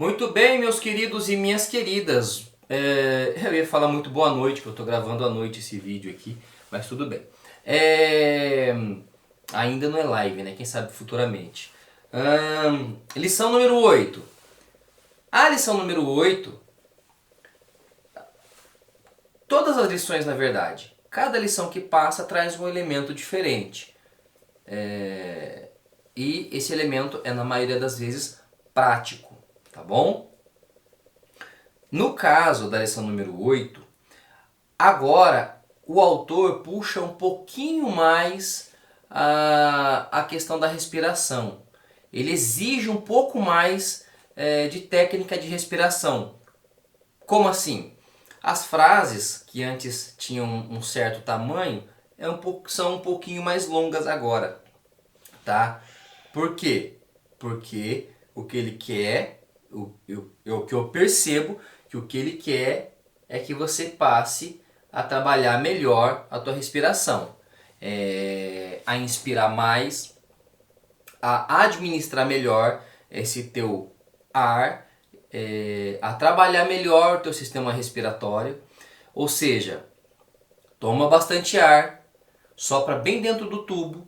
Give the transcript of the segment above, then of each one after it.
Muito bem, meus queridos e minhas queridas. Eu ia falar muito boa noite, que eu estou gravando à noite esse vídeo aqui, mas tudo bem. É, Ainda não é live, né? Quem sabe futuramente. Lição número 8. A lição número 8, todas as lições na verdade, cada lição que passa traz um elemento diferente. E esse elemento é, na maioria das vezes, prático, tá bom? No caso da lição número 8, agora o autor puxa um pouquinho mais a questão da respiração. Ele exige um pouco mais de técnica de respiração. Como assim? As frases que antes tinham um certo tamanho são um pouquinho mais longas agora, tá? Por quê? Porque o que ele quer, o que eu percebo, que o que ele quer é que você passe a trabalhar melhor a tua respiração, a inspirar mais, a administrar melhor esse teu ar, a trabalhar melhor o teu sistema respiratório, ou seja, toma bastante ar, sopra bem dentro do tubo,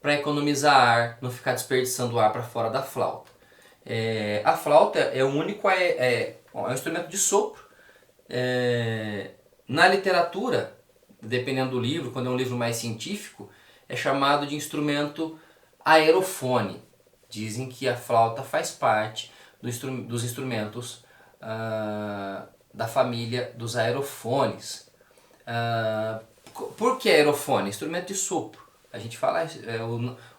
para economizar ar, não ficar desperdiçando ar para fora da flauta. A flauta é o único é um instrumento de sopro. Na literatura, dependendo do livro, quando é um livro mais científico, é chamado de instrumento aerofone. Dizem que a flauta faz parte dos instrumentos da família dos aerofones. Ah, por que aerofone? Instrumento de sopro. A gente fala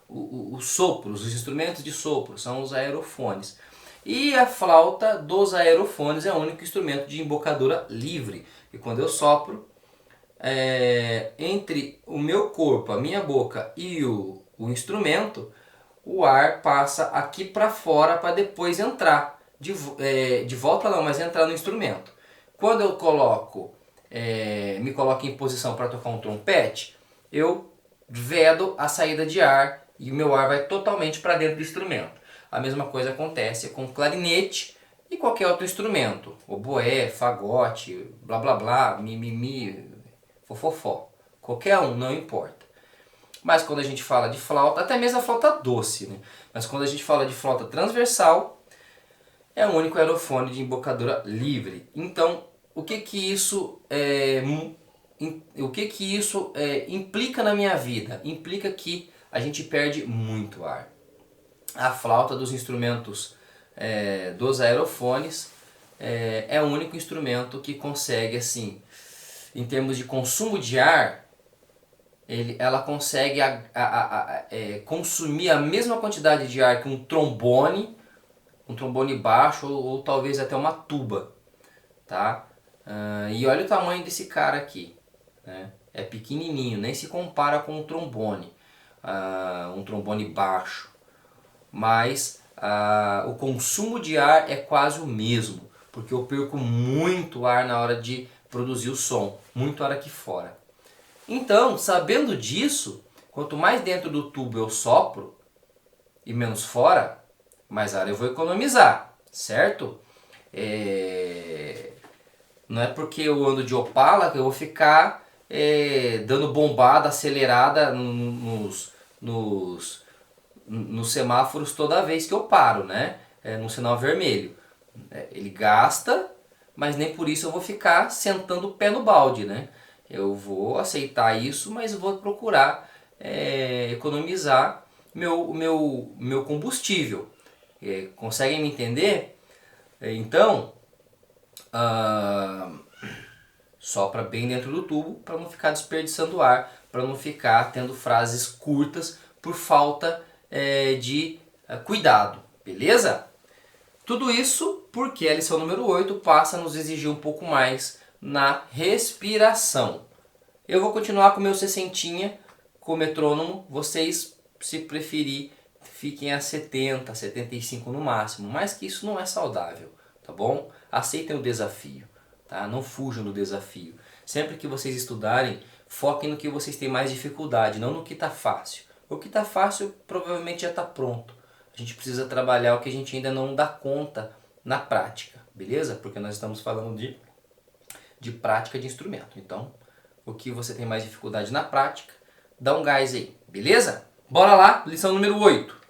os sopros, os instrumentos de sopro são os aerofones. E a flauta dos aerofones é o único instrumento de embocadura livre. E quando eu sopro, entre o meu corpo, a minha boca e o instrumento, o ar passa aqui para fora para depois entrar. De volta não, mas entrar no instrumento. Quando eu me coloco em posição para tocar um trompete, eu vedo a saída de ar e o meu ar vai totalmente para dentro do instrumento. A mesma coisa acontece com clarinete e qualquer outro instrumento, oboé, fagote, blá blá blá, mimimi, fofofó. Qualquer um, não importa. Mas quando a gente fala de flauta, até mesmo a flauta doce, né? Mas quando a gente fala de flauta transversal, é o único aerofone de embocadura livre. Então, o que que isso implica na minha vida? Implica que a gente perde muito ar. A flauta dos instrumentos dos aerofones é o único instrumento que consegue, assim, em termos de consumo de ar, ela consegue consumir a mesma quantidade de ar que um trombone baixo ou talvez até uma tuba, tá? E olha o tamanho desse cara aqui, né? É pequenininho, nem se compara com um trombone baixo, mas o consumo de ar é quase o mesmo, porque eu perco muito ar na hora de produzir o som, muito ar aqui fora. Então, sabendo disso, quanto mais dentro do tubo eu sopro e menos fora, mais ar eu vou economizar, certo? Não é porque eu ando de Opala que eu vou ficar dando bombada acelerada nos semáforos toda vez que eu paro, né? No sinal vermelho. Ele gasta, mas nem por isso eu vou ficar sentando o pé no balde, né? Eu vou aceitar isso, mas vou procurar economizar meu combustível. Conseguem me entender? Então, ah, sopra bem dentro do tubo para não ficar desperdiçando ar, para não ficar tendo frases curtas por falta de cuidado, beleza? Tudo isso porque a lição número 8 passa a nos exigir um pouco mais na respiração. Eu vou continuar com o meu 60 com o metrônomo, vocês, se preferir, fiquem a 70, 75 no máximo, mas que isso não é saudável, tá bom? Aceitem o desafio, tá? Não fujam do desafio. Sempre que vocês estudarem, foquem no que vocês têm mais dificuldade, não no que está fácil. O que está fácil provavelmente já está pronto. A gente precisa trabalhar o que a gente ainda não dá conta na prática, beleza? Porque nós estamos falando de prática de instrumento. Então, o que você tem mais dificuldade na prática, dá um gás aí, beleza? Bora lá, lição número 8.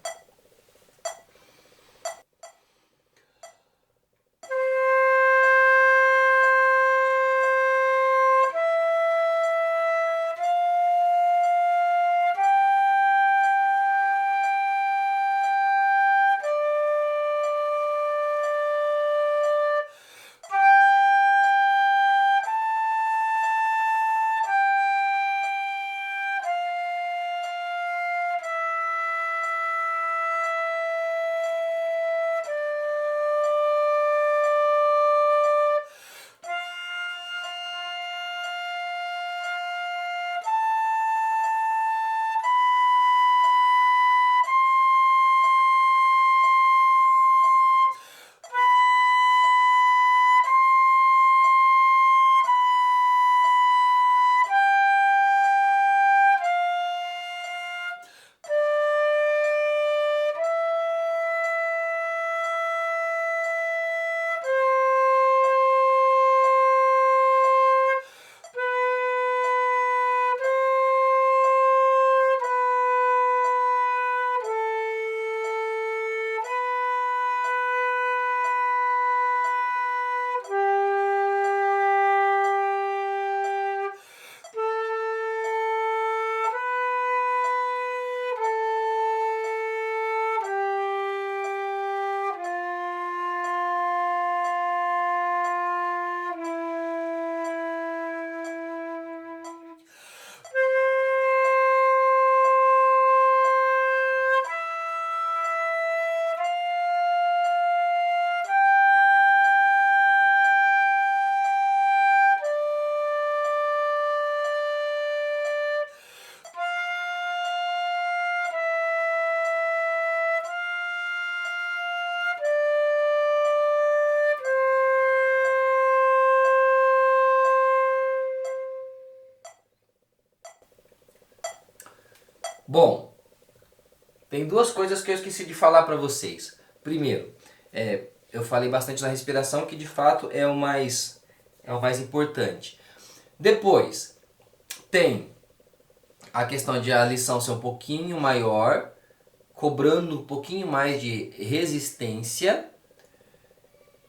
Bom, tem duas coisas que eu esqueci de falar para vocês. Primeiro, eu falei bastante na respiração, que de fato é o mais importante. Depois, tem a questão de a lição ser um pouquinho maior, cobrando um pouquinho mais de resistência.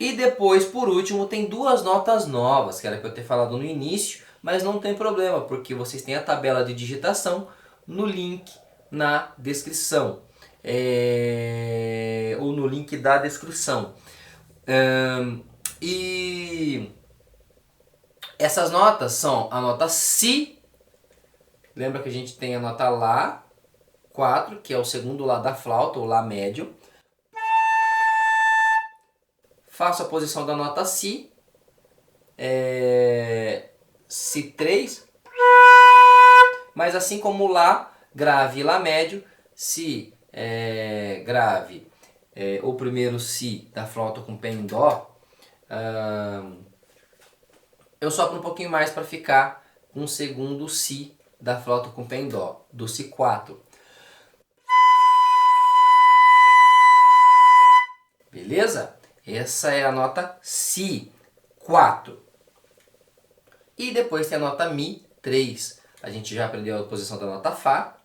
E depois, por último, tem duas notas novas, que era para eu ter falado no início, mas não tem problema, porque vocês têm a tabela de digitação no link na descrição, ou no link da descrição. E essas notas são a nota Si, lembra que a gente tem a nota Lá, 4, que é o segundo Lá da flauta, ou Lá médio. Faço a posição da nota Si, Si3, mas assim como Lá grave e Lá médio, Si grave, o primeiro Si da flauta com Pé em Dó, eu sopro um pouquinho mais para ficar com o segundo Si da flauta com Pé em Dó, do Si4. Beleza? Essa é a nota Si, 4. E depois tem a nota Mi, 3. A gente já aprendeu a posição da nota Fá.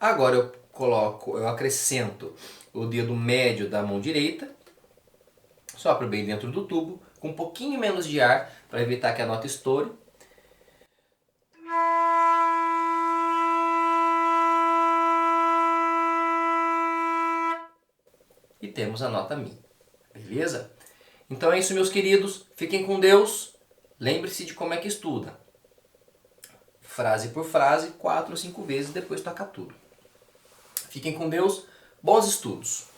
Agora eu acrescento o dedo médio da mão direita. Sopro bem dentro do tubo, com um pouquinho menos de ar, para evitar que a nota estoure. E temos a nota Mi. Beleza? Então é isso, meus queridos. Fiquem com Deus. Lembre-se de como é que estuda. Frase por frase, 4 ou 5 vezes, depois toca tudo. Fiquem com Deus. Bons estudos.